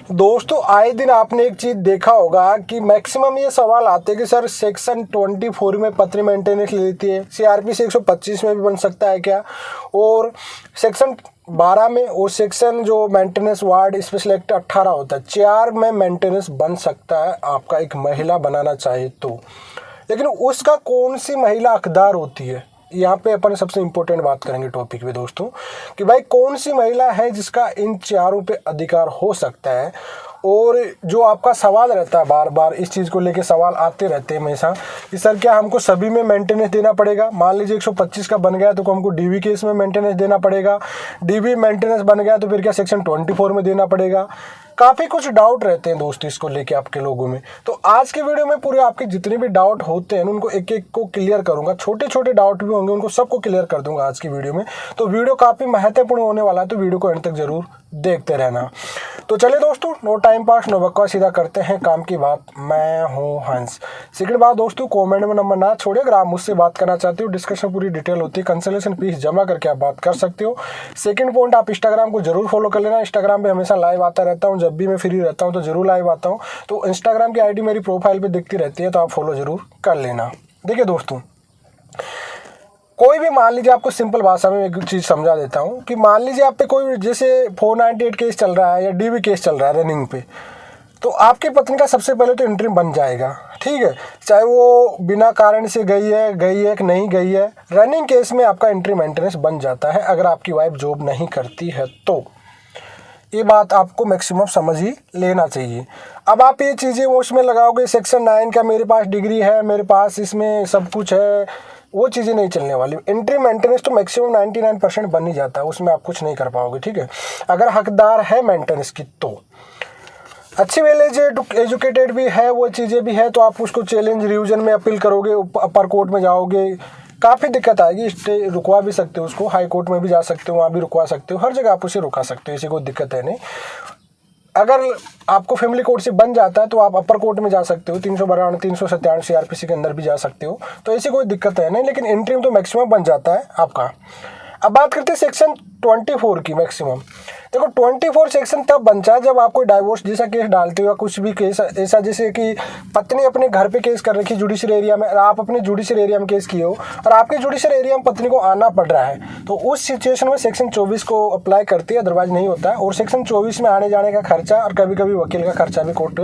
दोस्तों आए दिन आपने एक चीज़ देखा होगा कि मैक्सिमम ये सवाल आते हैं कि सर सेक्शन 24 में पत्नी मेंटेनेंस लेती है, सीआरपीसी 125 में भी बन सकता है क्या, और सेक्शन 12 में, और सेक्शन जो मेंटेनेंस वार्ड स्पेशल एक्ट 18 होता है, 4 में मेंटेनेंस बन सकता है आपका एक महिला बनाना चाहे तो। लेकिन उसका कौन सी महिला हकदार होती है, यहाँ पे अपन सबसे इम्पोर्टेंट बात करेंगे टॉपिक पे दोस्तों, कि भाई कौन सी महिला है जिसका इन चारों पे अधिकार हो सकता है। और जो आपका सवाल रहता है, बार बार इस चीज़ को लेके सवाल आते रहते हैं हमेशा कि सर क्या हमको सभी में मेंटेनेंस देना पड़ेगा। मान लीजिए 125 का बन गया तो हमको डीवी केस में मेंटेनेंस देना पड़ेगा, डीवी मेंटेनेंस बन गया तो फिर क्या सेक्शन 24 में देना पड़ेगा। काफ़ी कुछ डाउट रहते हैं दोस्तों इसको लेके आपके लोगों में। तो आज के वीडियो में पूरे आपके जितने भी डाउट होते हैं उनको एक एक को क्लियर करूंगा। छोटे छोटे डाउट भी होंगे उनको सबको क्लियर कर दूंगा आज की वीडियो में। तो वीडियो काफ़ी महत्वपूर्ण होने वाला है, तो वीडियो को एंड तक जरूर देखते रहना। तो चलिए दोस्तों, नो टाइम पास नो बकवास, सीधा करते हैं काम की बात। मैं हूँ हंस। सेकंड बात दोस्तों, कमेंट में नंबर ना छोड़िए। अगर आप मुझसे बात करना चाहते हो, डिस्कशन पूरी डिटेल होती है, कंसल्टेशन फीस जमा करके आप बात कर सकते हो। सेकंड पॉइंट, आप इंस्टाग्राम को जरूर फॉलो कर लेना। इंस्टाग्राम पे हमेशा लाइव आता रहता हूँ, जब भी मैं फ्री रहता हूँ तो जरूर लाइव आता हूँ। तो इंस्टाग्राम की आईडी मेरी प्रोफाइल पे दिखती रहती है, तो आप फॉलो जरूर कर लेना। देखिए दोस्तों, कोई भी, मान लीजिए आपको सिंपल भाषा में एक चीज़ समझा देता हूँ कि मान लीजिए आप पे कोई जैसे 498 केस चल रहा है या डीवी केस चल रहा है रनिंग पे, तो आपकी पत्नी का सबसे पहले तो इंट्रीम बन जाएगा, ठीक है। चाहे वो बिना कारण से गई है कि नहीं गई है, रनिंग केस में आपका इंट्री मेंटेनेंस बन जाता है अगर आपकी वाइफ जॉब नहीं करती है तो। ये बात आपको मैक्सिमम समझ ही लेना चाहिए। अब आप ये चीज़ें उसमें लगाओगे सेक्शन 9 का मेरे पास डिग्री है, मेरे पास इसमें सब कुछ है, वो चीज़ें नहीं चलने वाली। एंट्री मेंटेनेंस तो मैक्सिमम 99% बन ही जाता है, उसमें आप कुछ नहीं कर पाओगे, ठीक है, अगर हकदार है मेंटेनेंस की तो। अच्छी वेल एजुकेटेड भी है, वो चीज़ें भी है, तो आप उसको चैलेंज रिवीजन में अपील करोगे, अपर कोर्ट में जाओगे, काफ़ी दिक्कत आएगी। स्टे रुकवा भी सकते हो उसको, हाई कोर्ट में भी जा सकते हो, वहाँ भी रुकवा सकते हो, हर जगह आप उसे रुका सकते हो, ऐसी कोई दिक्कत है नहीं। अगर आपको फैमिली कोर्ट से बन जाता है तो आप अपर कोर्ट में जा सकते हो, 392 397 सीआरपीसी के अंदर भी जा सकते हो, तो ऐसी कोई दिक्कत है नहीं। लेकिन इंट्रीम तो मैक्सिमम बन जाता है आपका। अब बात करते हैं सेक्शन 24 की। मैक्सिमम देखो 24 सेक्शन तब बनता है जब आप कोई डाइवोर्स जैसा केस डालते हो या कुछ भी केस ऐसा, जैसे कि पत्नी अपने घर पे केस कर रखी जुडिशियल एरिया में, आप अपने जुडिशियल एरिया में केस किए हो और आपके जुडिशियल एरिया में पत्नी को आना पड़ रहा है, तो उस सिचुएशन में सेक्शन 24 को अप्लाई करती है, अदरवाइज नहीं होता है। और सेक्शन 24 में आने जाने का खर्चा और कभी कभी वकील का खर्चा भी कोर्ट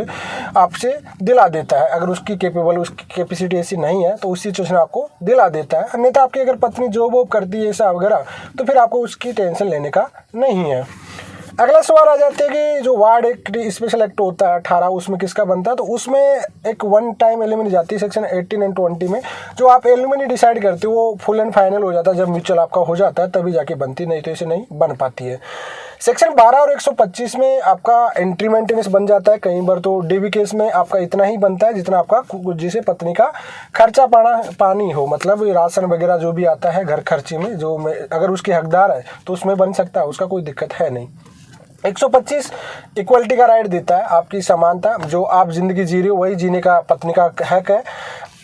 आपसे दिला देता है। अगर उसकी कैपेसिटी ऐसी नहीं है तो उस सिचुएशन में आपको दिला देता है। अन्यथा आपकी अगर पत्नी जॉब वॉब करती है ऐसा वगैरह, तो फिर आपको उसकी टेंशन लेने का नहीं है। अगला सवाल आ जाते हैं कि जो वार्ड एक्ट स्पेशल एक्ट होता है 18, उसमें किसका बनता है, तो उसमें एक वन टाइम एलिमनी जाती है सेक्शन 18 एंड 20 में। जो आप एलिमनी डिसाइड करते हो वो फुल एंड फाइनल हो जाता है, जब म्यूचुअल आपका हो जाता है तभी जाके बनती, नहीं तो इसे नहीं बन पाती है। सेक्शन 12 और 125 में आपका एंट्री मेंटेनेंस बन जाता है, कई बार तो डीवी केस में आपका इतना ही बनता है जितना आपका जिसे पत्नी का खर्चा पानी हो, मतलब राशन वगैरह जो भी आता है घर खर्चे में, जो अगर उसकी हकदार है तो उसमें बन सकता है, उसका कोई दिक्कत है नहीं। 125 इक्वलिटी का राइट देता है, आपकी समानता, जो आप जिंदगी जी रहे हो वही जीने का पत्नी का हक है,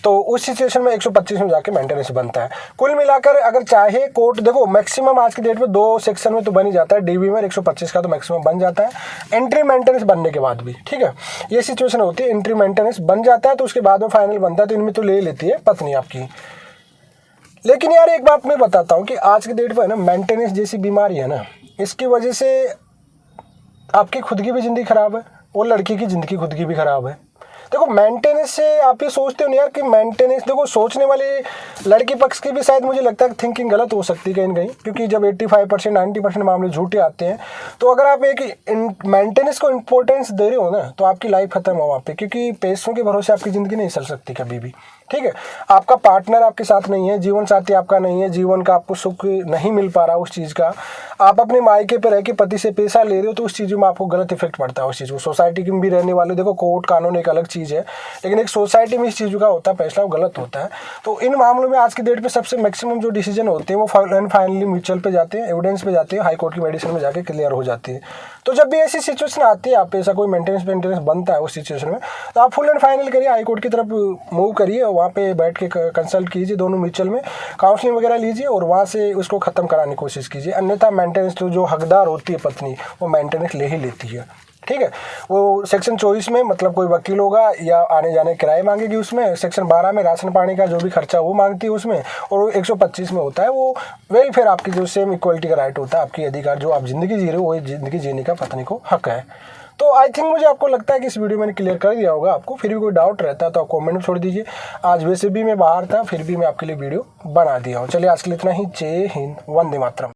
तो उस सिचुएशन में 125 में जाके मेंटेनेंस बनता है। कुल मिलाकर अगर चाहे कोर्ट, देखो मैक्सिमम आज की डेट में 2 सेक्शन में तो बन ही जाता है, डीवी में 125 का तो मैक्सिमम बन जाता है एंट्री मेंटेनेंस बनने के बाद भी, ठीक है, ये सिचुएशन होती है। एंट्री मेंटेनेंस बन जाता है तो उसके बाद में फाइनल बनता है, तो इनमें तो ले लेती है पत्नी आपकी। लेकिन यार एक बात मैं बताता हूँ कि आज की डेट पर ना मेंटेनेंस जैसी बीमारी है ना, इसकी वजह से आपकी खुद की भी ज़िंदगी ख़राब है और लड़की की ज़िंदगी खुद की भी ख़राब है। देखो मेंटेनेंस से आप ये सोचते हो नहीं यार कि मेंटेनेंस, देखो सोचने वाली लड़की पक्ष की भी शायद मुझे लगता है थिंकिंग गलत हो सकती है कहीं ना कहीं, क्योंकि जब 85% 90% मामले झूठे आते हैं, तो अगर आप एक मेंटेनेंस को इम्पोर्टेंस दे रहे हो ना तो आपकी लाइफ खत्म हो वहाँ पे, क्योंकि पैसों के भरोसे आपकी ज़िंदगी नहीं चल सकती कभी भी, ठीक है। आपका पार्टनर आपके साथ नहीं है, जीवन साथी आपका नहीं है, जीवन का आपको सुख नहीं मिल पा रहा उस चीज़ का, आप अपने मायके पे रह के पति से पैसा ले रहे हो, तो उस चीज़ में आपको गलत इफेक्ट पड़ता है उस चीज़ को। सोसाइटी में भी रहने वाले, देखो कोर्ट कानून एक अलग चीज़ है, लेकिन एक सोसाइटी में इस चीज़ का होता है फैसला, वो गलत होता है। तो इन मामलों में आज की डेट पे सबसे मैक्सिमम जो डिसीजन होते हैं वो फाइनली म्यूचुअल पे जाते हैं, एविडेंस पे जाते हैं, हाई कोर्ट की मेडिसिन में जाके क्लियर हो जाती है। तो जब भी ऐसी सिचुएशन आती है, आप ऐसा कोई मेंटेनेंस बनता है उस सिचुएशन में, तो आप फुल एंड फाइनल करिए, हाई कोर्ट की तरफ मूव करिए और वहाँ पे बैठ के कंसल्ट कीजिए, दोनों म्यूचुअल में काउंसलिंग वगैरह लीजिए और वहाँ से उसको ख़त्म कराने की कोशिश कीजिए। अन्यथा मेंटेनेंस तो जो हकदार होती है पत्नी, वो मेंटेनेंस ले ही लेती है। ठीक है। वो सेक्शन 24 में मतलब कोई वकील होगा या आने जाने किराए मांगेगी उसमें, सेक्शन 12 में राशन पानी का जो भी खर्चा वो मांगती है उसमें, और 125 में होता है वो वही फिर आपकी जो सेम इक्वलिटी का राइट होता है, आपकी अधिकार जो आप ज़िंदगी जी रहे हो वही ज़िंदगी जीने का पत्नी को हक है। तो आई थिंक मुझे आपको लगता है कि इस वीडियो मैंने क्लियर कर दिया होगा आपको। फिर भी कोई डाउट रहता है तो आप कमेंट में छोड़ दीजिए। आज वैसे भी मैं बाहर था, फिर भी मैं आपके लिए वीडियो बना दिया हूँ। चलिए आज के लिए इतना ही। जय हिंद, वंदे मातरम।